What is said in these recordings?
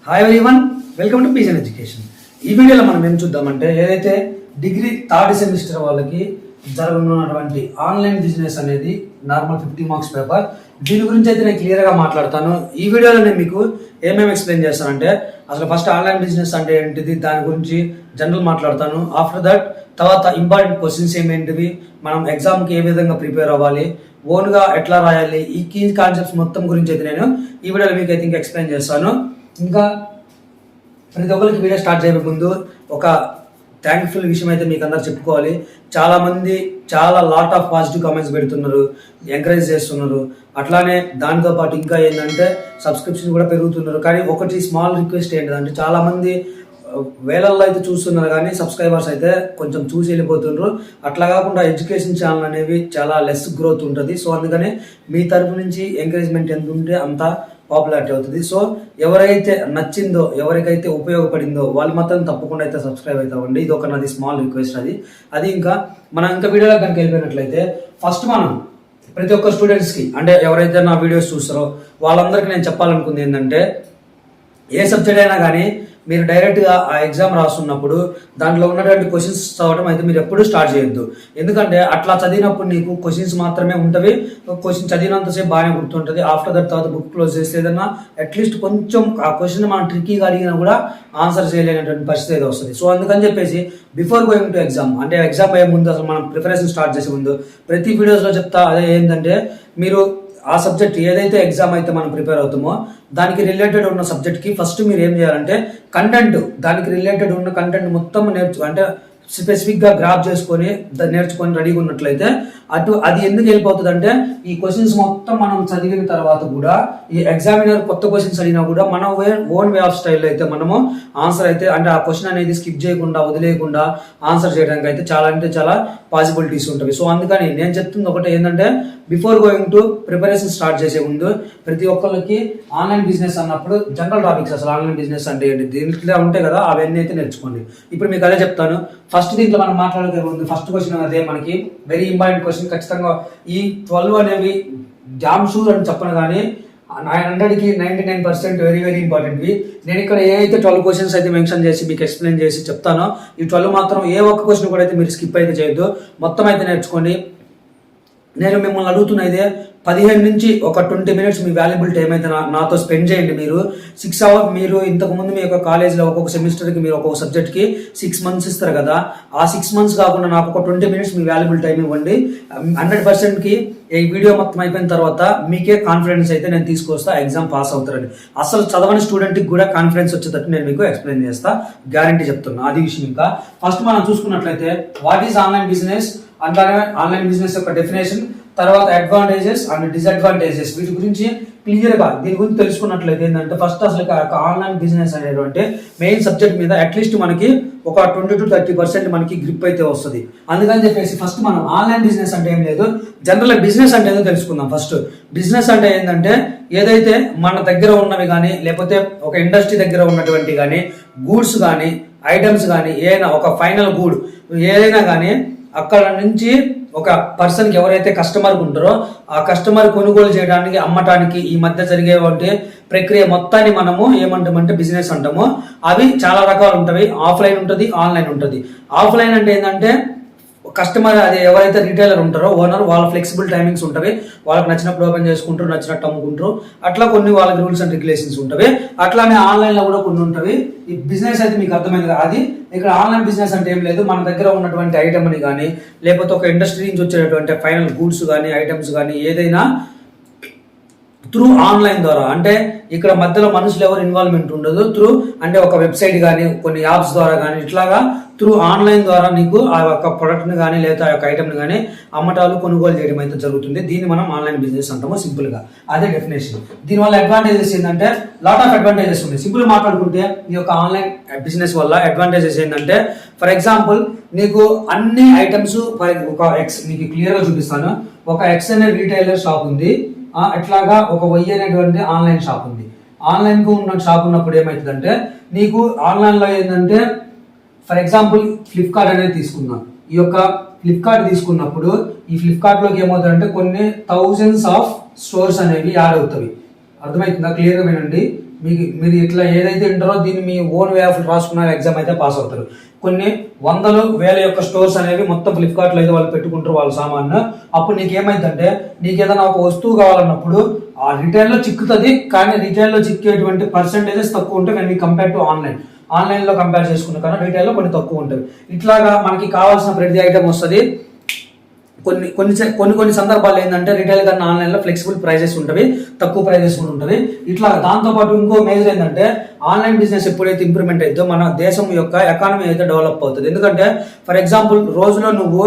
Hi everyone, welcome to pigeon education. ఈ వీడియోలో మనం ఏం చూద్దామంటే ఏదైతే డిగ్రీ థర్డ్ సెమిస్టర్ వాళ్ళకి జరగనున్నటువంటి ఆన్లైన్ బిజినెస్ అనేది నార్మల్ 50 మార్క్స్ పేపర్, దీని గురించి అయితే నేను క్లియర్గా మాట్లాడతాను. ఈ వీడియోలో నేను మీకు ఏమేమి ఎక్స్ప్లెయిన్ చేస్తానంటే అసలు ఫస్ట్ ఆన్లైన్ బిజినెస్ అంటే ఏంటిది, దాని గురించి జనరల్ మాట్లాడతాను. ఆఫ్టర్ దట్ తర్వాత ఇంపార్టెంట్ క్వశ్చన్స్ ఏమేంటివి, మనం ఎగ్జామ్కి ఏ విధంగా ప్రిపేర్ అవ్వాలి, ఓన్గా ఎట్లా రాయాలి, ఈ కీ కాన్సెప్ట్స్ మొత్తం గురించి అయితే నేను ఈ వీడియోలో మీకు అయితే ఎక్స్ప్లెయిన్ చేస్తాను. ఇంకా ప్రతి ఒక్కరికి వీడియో స్టార్ట్ చేయక ముందు ఒక థ్యాంక్ఫుల్ విషయం అయితే మీకు అందరు చెప్పుకోవాలి. చాలామంది లాట్ ఆఫ్ పాజిటివ్ కామెంట్స్ పెడుతున్నారు, ఎంకరేజ్ చేస్తున్నారు. అట్లానే దానితో పాటు ఇంకా ఏంటంటే సబ్స్క్రిప్షన్ కూడా పెరుగుతున్నారు. కానీ ఒకటి స్మాల్ రిక్వెస్ట్ ఏంటంటే చాలామంది వేలల్లో అయితే చూస్తున్నారు కానీ సబ్స్క్రైబర్స్ అయితే కొంచెం చూసి వెళ్ళిపోతున్నారు. అట్లా కాకుండా ఎడ్యుకేషన్ ఛానల్ అనేవి చాలా లెస్ గ్రోత్ ఉంటుంది. సో అందుకని మీ తరఫు నుంచి ఎంకరేజ్మెంట్ ఎంత ఉంటే అంత పాపులారిటీ అవుతుంది. సో ఎవరైతే నచ్చిందో, ఎవరికైతే ఉపయోగపడిందో వాళ్ళు మాత్రం తప్పకుండా అయితే సబ్స్క్రైబ్ అవుతామండి. ఇది ఒక నాది స్మాల్ రిక్వెస్ట్. అది ఇంకా మనం ఇంకా వీడియోలో కనుక వెళ్ళిపోయినట్లయితే ఫస్ట్ మనం ప్రతి ఒక్క స్టూడెంట్స్కి అంటే ఎవరైతే నా వీడియోస్ చూస్తారో వాళ్ళందరికీ నేను చెప్పాలనుకుంది ఏంటంటే ఏ సబ్జెక్ట్ అయినా కానీ మీరు డైరెక్ట్గా ఆ ఎగ్జామ్ రాస్తున్నప్పుడు దాంట్లో ఉన్నటువంటి క్వశ్చన్స్ చదవడం అయితే మీరు ఎప్పుడూ స్టార్ట్ చేయొద్దు. ఎందుకంటే అట్లా చదివినప్పుడు నీకు క్వశ్చన్స్ మాత్రమే ఉంటుంది. క్వశ్చన్ చదివినంతసేపు బాగానే గుర్తుంటుంది. ఆఫ్టర్ దట్ తర్వాత బుక్ క్లోజ్ చేస్తే ఏదన్నా అట్లీస్ట్ కొంచెం ఆ క్వశ్చన్ మనం ట్రిక్కీగా అడిగినా కూడా ఆన్సర్ చేయలేనటువంటి పరిస్థితి అయితే వస్తుంది. సో అందుకని చెప్పేసి బిఫోర్ గోయింగ్ టు ఎగ్జామ్ అంటే ఎగ్జామ్ అయ్యే ముందు అసలు మనం ప్రిపరేషన్ స్టార్ట్ చేసే ముందు ప్రతి వీడియోస్లో చెప్తా అదే ఏంటంటే మీరు ఆ సబ్జెక్ట్ ఏదైతే ఎగ్జామ్ అయితే మనం ప్రిపేర్ అవుతామో దానికి రిలేటెడ్ ఉన్న సబ్జెక్ట్కి ఫస్ట్ మీరు ఏం చేయాలంటే కంటెంట్, దానికి రిలేటెడ్ ఉన్న కంటెంట్ మొత్తం అంటే స్పెసిఫిక్గా గ్రాప్ చేసుకొని నేర్చుకొని రెడీగా ఉన్నట్లయితే అది ఎందుకు వెళ్ళిపోతుంది అంటే ఈ క్వశ్చన్స్ మొత్తం మనం చదివిన తర్వాత కూడా ఈ ఎగ్జామినర్ కొత్త క్వశ్చన్స్ అడిగినా కూడా మన ఓన్ వే ఆఫ్ స్టైల్లో అయితే మనము ఆన్సర్ అయితే అంటే ఆ క్వశ్చన్ అనేది స్కిప్ చేయకుండా వదిలేయకుండా ఆన్సర్ చేయడానికి అయితే చాలా పాసిబిలిటీస్ ఉంటాయి. సో అందుకని నేను చెప్తుంది ఒకటి ఏంటంటే before going to preparation start చేసే ముందు ప్రతి ఒక్కరికి ఆన్లైన్ బిజినెస్ అన్నప్పుడు జనరల్ టాపిక్స్ అసలు ఆన్లైన్ బిజినెస్ అంటే ఏంటి దీంట్లో ఉంటాయి కదా, అవన్నీ అయితే నేర్చుకోండి. ఇప్పుడు మీకు అదే చెప్తాను. ఫస్ట్ దీంట్లో మనం మాట్లాడే ముందు ఫస్ట్ క్వశ్చన్ అదే మనకి వెరీ ఇంపార్టెంట్ క్వశ్చన్. ఖచ్చితంగా ఈ 12 అనేవి జామ్ షూర్ అని చెప్పను కానీ 900కి 99% వెరీ ఇంపార్టెంట్వి. నేను ఇక్కడ ఏ అయితే 12 క్వశ్చన్స్ అయితే మెన్షన్ చేసి మీకు ఎక్స్ప్లెయిన్ చేసి చెప్తానో ఈ 12 మాత్రం ఏ ఒక్క క్వశ్చన్ కూడా అయితే మీరు స్కిప్ అయితే చేయొద్దు, మొత్తం అయితే నేర్చుకోండి. నేను మిమ్మల్ని అడుగుతున్నదే 15 నుంచి ఒక 20 మినిట్స్ మీ వాల్యుబుల్ టైం అయితే నాతో స్పెండ్ చేయండి. మీరు 6 అవర్స్ మీరు ఇంతకుముందు మీ యొక్క కాలేజ్లో ఒక్కొక్క సెమిస్టర్కి మీరు ఒక్కొక్క సబ్జెక్ట్కి 6 months ఇస్తారు కదా, ఆ 6 months కాకుండా నాకు ఒక 20 మినిట్స్ మీ వాల్యుబుల్ టైం ఇవ్వండి. 100%కి ఈ వీడియో మొత్తం అయిపోయిన తర్వాత మీకే కాన్ఫిడెన్స్ అయితే నేను తీసుకొస్తా, ఎగ్జామ్ పాస్ అవుతారని. అసలు చదవని స్టూడెంట్కి కూడా కాన్ఫిడెన్స్ వచ్చేటట్టు నేను మీకు ఎక్స్ప్లెయిన్ చేస్తా, గ్యారంటీ చెప్తున్నా. అది విషయం. ఇంకా ఫస్ట్ మనం చూసుకున్నట్లయితే వాట్ ఈజ్ ఆన్లైన్ బిజినెస్, అట్లానే ఆన్లైన్ బిజినెస్ యొక్క డెఫినేషన్, తర్వాత అడ్వాంటేజెస్ అండ్ డిసడ్వాంటేజెస్, వీటి గురించి క్లియర్గా దీని గురించి తెలుసుకున్నట్లయితే ఏంటంటే ఫస్ట్ అసలు ఆన్లైన్ బిజినెస్ అనేటువంటి మెయిన్ సబ్జెక్ట్ మీద అట్లీస్ట్ మనకి ఒక 20 to 30% మనకి గ్రిప్ అయితే వస్తుంది. అందుకని చెప్పేసి ఫస్ట్ మనం ఆన్లైన్ బిజినెస్ అంటే ఏం లేదు, జనరల్ బిజినెస్ అంటే ఏదో తెలుసుకుందాం. ఫస్ట్ బిజినెస్ అంటే ఏంటంటే ఏదైతే మన దగ్గర ఉన్నవి కానీ లేకపోతే ఒక ఇండస్ట్రీ దగ్గర ఉన్నటువంటి కానీ గూడ్స్ కానీ ఐటమ్స్ కానీ ఏదైనా ఒక ఫైనల్ గూడ్ ఏదైనా కానీ అక్కడ నుంచి ఒక పర్సన్కి ఎవరైతే కస్టమర్ ఉంటారో ఆ కస్టమర్ కొనుగోలు చేయడానికి అమ్మటానికి ఈ మధ్య జరిగేటువంటి ప్రక్రియ మొత్తాన్ని మనము ఏమంటామంటే బిజినెస్ అంటాము. అవి చాలా రకాలు ఉంటాయి. ఆఫ్లైన్ ఉంటుంది, ఆన్లైన్ ఉంటుంది. ఆఫ్లైన్ అంటే ఏంటంటే కస్టమర్ అదే ఎవరైతే రిటైలర్ ఉంటారో ఓనర్ వాళ్ళ ఫ్లెక్సిబుల్ టైమింగ్స్ ఉంటాయి, వాళ్ళకి నచ్చినప్పుడు ఓపెన్ చేసుకుంటారు, నచ్చినట్టు అమ్ముకుంటారు. అట్లా కొన్ని వాళ్ళకి రూల్స్ అండ్ రెగ్యులేషన్స్ ఉంటాయి. అట్లానే ఆన్లైన్లో కూడా కొన్ని ఉంటాయి. ఈ బిజినెస్ అయితే మీకు అర్థమైంది కదా. అది ఇక్కడ ఆన్లైన్ బిజినెస్ అంటే ఏం లేదు, మన దగ్గర ఉన్నటువంటి ఐటమ్ని కానీ లేకపోతే ఒక ఇండస్ట్రీ నుంచి వచ్చేటటువంటి ఫైనల్ గూడ్స్ కానీ ఐటమ్స్ కానీ ఏదైనా త్రూ ఆన్లైన్ ద్వారా, అంటే ఇక్కడ మధ్యలో మనుషులు ఎవరు ఇన్వాల్వ్మెంట్ ఉండదు. త్రూ అంటే ఒక వెబ్సైట్ కానీ కొన్ని యాప్స్ ద్వారా కానీ ఇట్లాగా త్రూ ఆన్లైన్ ద్వారా నీకు ఆ యొక్క ప్రొడక్ట్ని కానీ లేదా ఆ యొక్క ఐటమ్ని కానీ అమ్మటాలు కొనుగోలు చేయడం అయితే జరుగుతుంది. దీన్ని మనం ఆన్లైన్ బిజినెస్ అంటాము సింపుల్గా. అదే డెఫినేషన్. దీనివల్ల అడ్వాంటేజెస్ ఏంటంటే లాట్ ఆఫ్ అడ్వాంటేజెస్ ఉన్నాయి. సింపుల్ మాట్లాడుకుంటే ఈ యొక్క ఆన్లైన్ బిజినెస్ వల్ల అడ్వాంటేజెస్ ఏంటంటే ఫర్ ఎగ్జాంపుల్ నీకు అన్ని ఐటమ్స్ ఒక ఎక్స్ మీకు క్లియర్గా చూపిస్తాను. ఒక ఎక్స్ అనే రీటైలర్ షాప్ ఉంది, అట్లాగా ఒక వై అనేటువంటి ఆన్లైన్ షాప్ ఉంది. ఆన్లైన్కు ఉన్న షాప్ ఉన్నప్పుడు ఏమవుతుందంటే నీకు ఆన్లైన్లో ఏంటంటే ఫర్ ఎగ్జాంపుల్ ఫ్లిప్కార్ట్ అనేది తీసుకుందాం. ఈ యొక్క ఫ్లిప్కార్ట్ తీసుకున్నప్పుడు ఈ ఫ్లిప్కార్ట్లోకి ఏమవుతుందంటే కొన్ని థౌజండ్స్ ఆఫ్ స్టోర్స్ అనేవి యాడ్ అవుతాయి. అర్థమవుతుందా? క్లియర్గా వినండి. మీరు ఇట్లా ఏదైతే ఉంటారో దీన్ని మీ ఓన్ వే ఆఫ్ రాసుకున్న ఎగ్జామ్ అయితే పాస్ అవుతారు. కొన్ని వందలు వేల యొక్క స్టోర్స్ అనేవి మొత్తం ఫ్లిప్కార్ట్లో అయితే వాళ్ళు పెట్టుకుంటారు వాళ్ళ సామాన్లు. అప్పుడు నీకు ఏమైందంటే నీకు ఏదైనా ఒక వస్తువు కావాలన్నప్పుడు ఆ రిటైల్లో చిక్కుతుంది, కానీ రిటైల్లో చిక్కేటువంటి పర్సెంటేజెస్ తక్కువ ఉంటాయి when we కంపేర్ టు ఆన్లైన్లో కంపేర్ చేసుకున్న కన్నా రిటైల్లో కొన్ని తక్కువ ఉంటుంది. ఇట్లాగా మనకి కావాల్సిన ప్రతి ఐటమ్ వస్తుంది. కొన్ని సందర్భాలు ఏంటంటే రిటైల్ కన్నా ఆన్లైన్లో ఫ్లెక్సిబుల్ ప్రైజెస్ ఉంటుంది, తక్కువ ప్రైజెస్ కూడా ఉంటుంది. ఇట్లా దాంతోపాటు ఇంకో మేజర్ ఏంటంటే ఆన్లైన్ బిజినెస్ ఎప్పుడైతే ఇంప్రూవ్మెంట్ అవుతుందో మన దేశం యొక్క ఎకానమీ అయితే డెవలప్ అవుతుంది. ఎందుకంటే ఫర్ ఎగ్జాంపుల్ రోజులో నువ్వు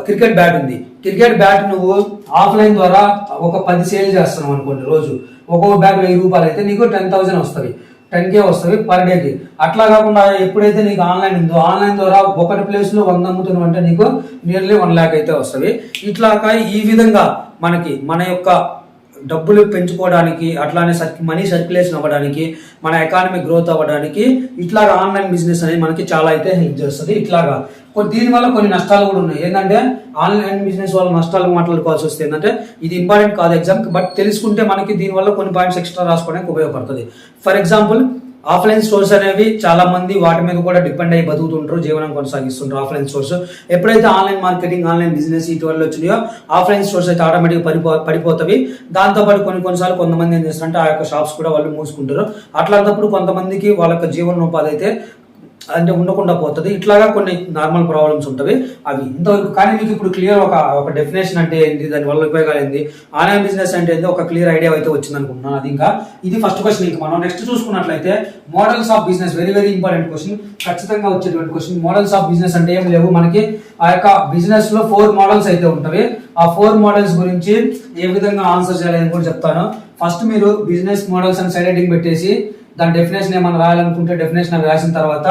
క్రికెట్ బ్యాట్ ఉంది, క్రికెట్ బ్యాట్ నువ్వు ఆఫ్లైన్ ద్వారా ఒక 10 సేల్ చేస్తున్నావు అనుకోండి, రోజు ఒక్కొక్క బ్యాట్ 1000 రూపాయలు అయితే నీకు 10,000 వస్తుంది, 10K వస్తుంది పర్ డేకి. అట్లా కాకుండా ఎప్పుడైతే నీకు ఆన్లైన్ ఉందో ఆన్లైన్ ద్వారా ఒకటి ప్లేస్లో 100 అమ్ముతున్నావు అంటే నీకు నియర్లీ 1 lakh అయితే వస్తుంది. ఇట్లాగా ఈ విధంగా మన యొక్క డబ్బులు పెంచుకోవడానికి, అట్లానే మనీ సర్క్యులేషన్ అవ్వడానికి, మన ఎకానమీ గ్రోత్ అవ్వడానికి ఇట్లాగా ఆన్లైన్ బిజినెస్ అనేది మనకి చాలా అయితే హెల్ప్ చేస్తుంది. ఇట్లాగా దీనివల్ల కొన్ని నష్టాలు కూడా ఉన్నాయి. ఏంటంటే ఆన్లైన్ బిజినెస్ వల్ల నష్టాలు మాట్లాడుకోవాల్సి వస్తుంది. ఏంటంటే ఇది ఇంపార్టెంట్ కాదు ఎగ్జామ్, బట్ తెలుసుకుంటే మనకి దీనివల్ల కొన్ని పాయింట్స్ ఎక్స్ట్రా రాసుకోవడానికి ఉపయోగపడుతుంది. ఫర్ ఎగ్జాంపుల్ ఆఫ్లైన్ స్టోర్స్ అనేవి చాలా మంది వాటి మీద కూడా డిపెండ్ అయ్యి బతుకుతుంటారు, జీవనం కొనసాగిస్తుంటారు. ఆఫ్లైన్ స్టోర్స్ ఎప్పుడైతే ఆన్లైన్ మార్కెటింగ్, ఆన్లైన్ బిజినెస్ ఇటు వల్ల వచ్చినాయో ఆఫ్లైన్ స్టోర్స్ అయితే ఆటోమేటిక్గా పడిపోతాయి. దాంతోపాటు కొన్నిసార్లు కొంతమంది ఏం చేస్తారంటే ఆ యొక్క షాప్స్ కూడా వాళ్ళు మూసుకుంటారు. అట్లాంటప్పుడు కొంతమందికి వాళ్ళ యొక్క జీవనోపాధి అయితే అంటే ఉండకుండా పోతుంది. ఇట్లాగా కొన్ని నార్మల్ ప్రాబ్లమ్స్ ఉంటాయి అవి ఇంతవరకు. కానీ మీకు ఇప్పుడు క్లియర్ ఒక డెఫినేషన్ అంటే ఏంటి, దాని వల్ల ఉపయోగాలు ఏంటి, ఆన్లైన్ బిజినెస్ అంటే ఏంటి ఒక క్లియర్ ఐడియా అయితే వచ్చింది అనుకుంటున్నాను. అది ఇది ఫస్ట్ క్వశ్చన్. ఇంకా మనం నెక్స్ట్ చూసుకున్నట్లయితే models of business, very very important question, ఖచ్చితంగా వచ్చేటువంటి క్వశ్చన్. మోడల్స్ ఆఫ్ బిజినెస్ అంటే ఏం లేవు, మనకి ఆ యొక్క బిజినెస్ లో 4 మోడల్స్ అయితే ఉంటాయి. ఆ 4 మోడల్స్ గురించి ఏ విధంగా ఆన్సర్ చేయాలని కూడా చెప్తాను. ఫస్ట్ మీరు బిజినెస్ మోడల్స్ అని సైడ్ హెడ్డింగ్ పెట్టేసి దాని డెఫినేషన్ ఏమైనా రాయాలనుకుంటే డెఫినేషన్ అవి రాసిన తర్వాత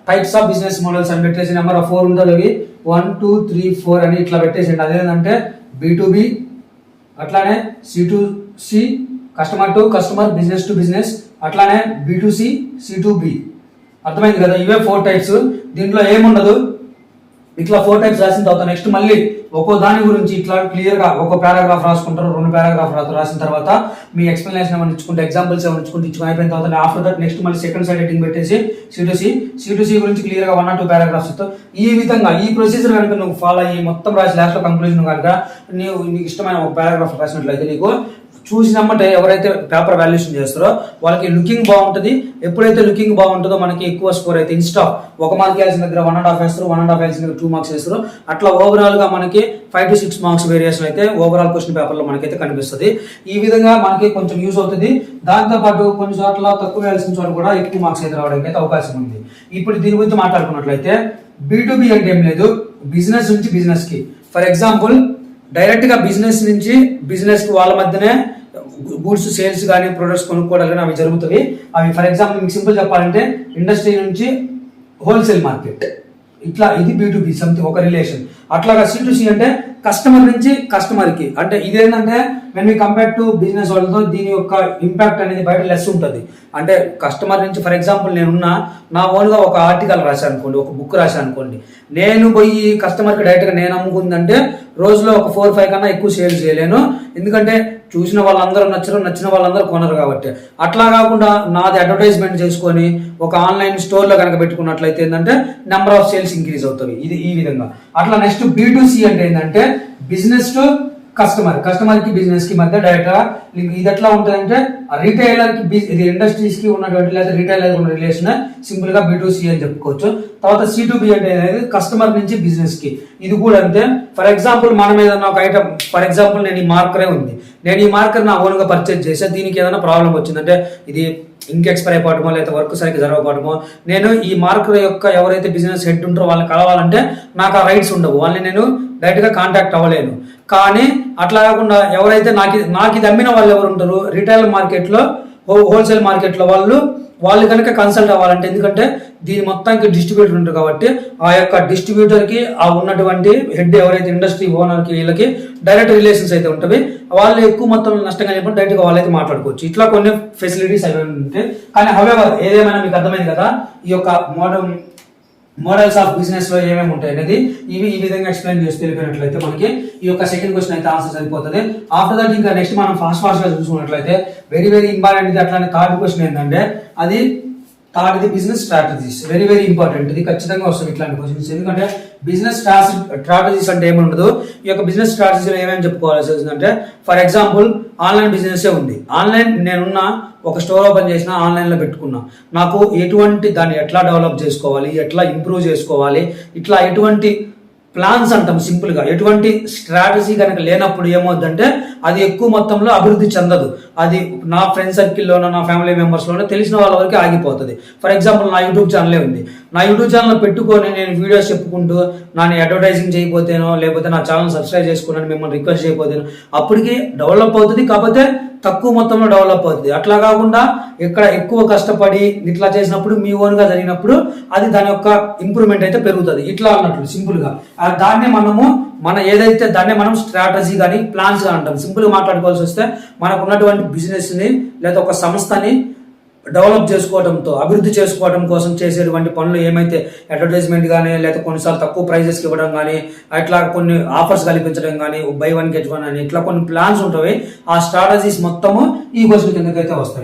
టైప్స్ ఆఫ్ బిజినెస్ మోడల్స్ అని పెట్టేసి నెంబర్ ఆఫ్ 4 ఉంటుంది, అవి 1 2 3 4 అని ఇట్లా పెట్టేసి. అదేంటంటే B2B, అట్లానే C2C, customer to customer, business to business, అట్లానే B2C, C2B. అర్థమైంది కదా? ఇవే 4 టైప్స్. దీంట్లో ఏముండదు. ఇట్లా 4 టైప్స్ రాసిన తర్వాత నెక్స్ట్ మళ్ళీ ఒక్కో దాని గురించి ఇట్లా క్లియర్ గా ఒక పారాగ్రాఫ్ రాసుకుంటారు, 2 పారాగ్రాఫ్ రాసిన తర్వాత మీ ఎక్స్ప్లెనేషన్ ఏమైనా ఇచ్చుకుంటే, ఎగ్జాంపుల్స్ ఏమైనా ఇచ్చుకుని అయిపోయిన తర్వాత ఆఫ్టర్ దట్ నెక్స్ట్ మళ్ళీ సెకండ్ సైడ్ హెడ్డింగ్ పెట్టేసి C2C గురించి క్లియర్ గా 1 or 2 పారాగ్రాఫ్స్ ఇస్తావు. ఈ విధంగా ఈ ప్రొసీజర్ కనుక నువ్వు ఫాలో అయ్యి మొత్తం రాసి లాస్ట్ లో కంక్లూజన్ కనుక నీకు ఇష్టమైన ఒక పారాగ్రాఫ్ రాసినట్లయితే నీకు చూసినమ్మంటే ఎవరైతే పేపర్ వాల్యుయేషన్ చేస్తారో వాళ్ళకి లుకింగ్ బాగుంటుంది. ఎప్పుడైతే లుకింగ్ బాగుంటుందో మనకి ఎక్కువ స్కోర్ అయితే ఇన్స్టా 1 మార్క్ వేయాల్సిన దగ్గర 1.5 వేస్తారు, 1.5 వేయాల్సిన దగ్గర 2 మార్క్స్ వేస్తారు. అట్లా ఓవరాల్ గా మనకి 5 to 6 మార్క్స్ వేరియేషన్ అయితే ఓవరాల్ క్వశ్చన్ పేపర్ లో మనకైతే కనిపిస్తుంది. ఈ విధంగా మనకి కొంచెం యూజ్ అవుతుంది. దాంతో పాటు కొన్ని చోట్ల తక్కువ వేయాల్సిన చోట కూడా ఎక్కువ మార్క్స్ అయితే రావడానికి అయితే అవకాశం ఉంది. ఇప్పుడు దీని గురించి మాట్లాడుకున్నట్లయితే B2B అంటే ఏం లేదు, బిజినెస్ నుంచి బిజినెస్ కి. ఫర్ ఎగ్జాంపుల్ డైరెక్ట్ గా బిజినెస్ నుంచి బిజినెస్ కి వాళ్ళ మధ్యనే గూడ్స్ సేల్స్ కానీ ప్రొడక్ట్స్ కొనుక్కోవడాలు కానీ అవి జరుగుతాయి. అవి ఫర్ ఎగ్జాంపుల్ మీకు సింపుల్ చెప్పాలంటే ఇండస్ట్రీ నుంచి హోల్సేల్ మార్కెట్, ఇట్లా ఇది B2B సంథింగ్ ఒక రిలేషన్. అట్లాగా C2C అంటే కస్టమర్ నుంచి కస్టమర్ కి. అంటే ఇదేంటంటే when we compare to business వాళ్ళతో దీని యొక్క ఇంపాక్ట్ అనేది బయట లెస్ ఉంటుంది. అంటే కస్టమర్ నుంచి ఫర్ ఎగ్జాంపుల్ నేనున్న నా ఓన్గా ఒక ఆర్టికల్ రాశాను అనుకోండి, ఒక బుక్ రాశాను అనుకోండి, నేను పోయి కస్టమర్కి డైరెక్ట్గా నేను అమ్ముకుందంటే రోజులో ఒక 4-5 కన్నా ఎక్కువ సేల్ చేయలేను. ఎందుకంటే చూసిన వాళ్ళందరూ నచ్చిన వాళ్ళందరూ కొనరు కాబట్టి. అట్లా కాకుండా నాది అడ్వర్టైజ్మెంట్ చేసుకొని ఒక ఆన్లైన్ స్టోర్లో కనుక పెట్టుకున్నట్లయితే ఏంటంటే నెంబర్ ఆఫ్ సేల్స్ ఇంక్రీజ్ అవుతుంది. ఇది ఈ విధంగా. అట్లా నెక్స్ట్ B2C అంటే ఏంటంటే బిజినెస్ టు కస్టమర్ కి బిజినెస్ కి మధ్య డైరెక్ట్ గా ఇది ఎట్లా ఉంటుందంటే రీటైలర్ కి ఇది ఇండస్ట్రీస్ కి ఉన్నటువంటి లేదా రీటైలర్ ఉన్న రిలేషన్ సింపుల్ గా B2C అని చెప్పుకోవచ్చు. తర్వాత C2B అంటే కస్టమర్ నుంచి బిజినెస్ కి. ఇది కూడా అంతే. ఫర్ ఎగ్జాంపుల్ మనం ఏదైనా ఒక ఐటమ్, ఫర్ ఎగ్జాంపుల్ నేను ఈ మార్కరే ఉంది, నేను ఈ మార్కర్ నా ఓన్ గా పర్చేజ్ చేసా, దీనికి ఏదైనా ప్రాబ్లం వచ్చిందంటే ఇది ఇంక్ ఎక్స్పైర్ అయిపోవడమో లేదా వర్క్ సరిగ్గా జరగకపోవడమో, నేను ఈ మార్కర్ యొక్క ఎవరైతే బిజినెస్ హెడ్ ఉంటారో వాళ్ళని కలవాలంటే నాకు ఆ రైట్స్ ఉండవు, వాళ్ళని నేను డైరెక్ట్ గా కాంటాక్ట్ అవ్వలేను. కానీ అట్లా కాకుండా ఎవరైతే నాకు ఇది అమ్మిన వాళ్ళు ఎవరు ఉంటారు రిటైల్ మార్కెట్ లో, హోల్సేల్ మార్కెట్ లో వాళ్ళు కనుక కన్సల్ట్ అవ్వాలంటే, ఎందుకంటే దీని మొత్తానికి డిస్ట్రిబ్యూటర్ ఉంటారు కాబట్టి ఆ యొక్క డిస్ట్రిబ్యూటర్ కి ఆ ఉన్నటువంటి హెడ్ ఎవరైతే ఇండస్ట్రీ ఓనర్ కి వీళ్ళకి డైరెక్ట్ రిలేషన్స్ అయితే ఉంటాయి. వాళ్ళు ఎక్కువ మొత్తం నష్టంగా చెప్పి డైరెక్ట్ గా వాళ్ళైతే మాట్లాడుకోవచ్చు. ఇట్లా కొన్ని ఫెసిలిటీస్ అవి ఉంటాయి. కానీ హవెవర్ ఏదేమైనా మీకు అర్థమైంది కదా, ఈ యొక్క మోడల్స్ ఆఫ్ బిజినెస్ లో ఏమేమి ఉంటాయి అనేది ఈ విధంగా ఎక్స్ప్లెయిన్ చేసి తెలిపినట్లయితే మనకి ఈ యొక్క సెకండ్ క్వశ్చన్ అయితే ఆన్సర్ సరిపోతుంది. ఆఫ్టర్ దట్ ఇంకా నెక్స్ట్ మనం ఫాస్ట్ గా చూసుకున్నట్లయితే వెరీ ఇంపార్టెంట్ అట్లానే థర్డ్ క్వశ్చన్ ఏంటంటే అది third business strategies. Very important, ఇది ఖచ్చితంగా వస్తుంది ఇట్లాంటి క్వశ్చన్స్. ఎందుకంటే బిజినెస్ స్ట్రాటజీస్ అంటే ఏముండదు, ఈ యొక్క బిజినెస్ స్ట్రాటజీలో ఏమేమి చెప్పుకోవాల్సి వస్తుందంటే ఫర్ ఎగ్జాంపుల్ ఆన్లైన్ బిజినెస్ ఉంది. ఆన్లైన్ నేనున్న ఒక స్టోర్ ఓపెన్ చేసిన, ఆన్లైన్లో పెట్టుకున్నా, నాకు ఎటువంటి దాన్ని ఎట్లా డెవలప్ చేసుకోవాలి, ఎట్లా ఇంప్రూవ్ చేసుకోవాలి, ఇట్లా ఎటువంటి ప్లాన్స్ అంటాం సింపుల్ గా. ఎటువంటి స్ట్రాటజీ కనుక లేనప్పుడు ఏమవుతుందంటే అది ఎక్కువ మొత్తంలో అభివృద్ధి చెందదు. అది నా ఫ్రెండ్ సర్కిల్లోనో నా ఫ్యామిలీ మెంబర్స్లోనో తెలిసిన వాళ్ళ వరకు ఆగిపోతుంది. ఫర్ ఎగ్జాంపుల్ నా యూట్యూబ్ ఛానలే ఉంది. నా యూట్యూబ్ ఛానల్ పెట్టుకొని నేను వీడియోస్ చెప్పుకుంటూ నన్ను అడ్వర్టైజింగ్ చేయకపోతేనో లేకపోతే నా ఛానల్ సబ్స్క్రైబ్ చేసుకున్నాను మిమ్మల్ని రిక్వెస్ట్ చేయకపోతేనో అప్పటికి డెవలప్ అవుతుంది, కాకపోతే తక్కువ మొత్తంలో డెవలప్ అవుతుంది. అట్లా కాకుండా ఇక్కడ ఎక్కువ కష్టపడి ఇట్లా చేసినప్పుడు మీ ఓన్గా జరిగినప్పుడు అది దాని యొక్క ఇంప్రూవ్మెంట్ అయితే పెరుగుతుంది. ఇట్లా అన్నట్లు సింపుల్ గా దాన్నే మన ఏదైతే దాన్నే మనం స్ట్రాటజీ కానీ ప్లాన్స్ గా అంటాం. సింపుల్ గా మాట్లాడుకోవాల్సి వస్తే మనకు ఉన్నటువంటి బిజినెస్ ని లేదా ఒక సంస్థని డెవలప్ చేసుకోవడంతో అభివృద్ధి చేసుకోవడం కోసం చేసేటువంటి పనులు ఏమైతే అడ్వర్టైజ్మెంట్ కానీ లేదా కొన్నిసార్లు తక్కువ ప్రైజెస్కి ఇవ్వడం కానీ అట్లా కొన్ని ఆఫర్స్ కల్పించడం కానీ బై 1 get 1 అని ఇట్లా కొన్ని ప్లాన్స్ ఉంటాయి. ఆ స్ట్రాటజీస్ మొత్తము ఈ క్వశ్చన్ కిందకైతే వస్తాయి.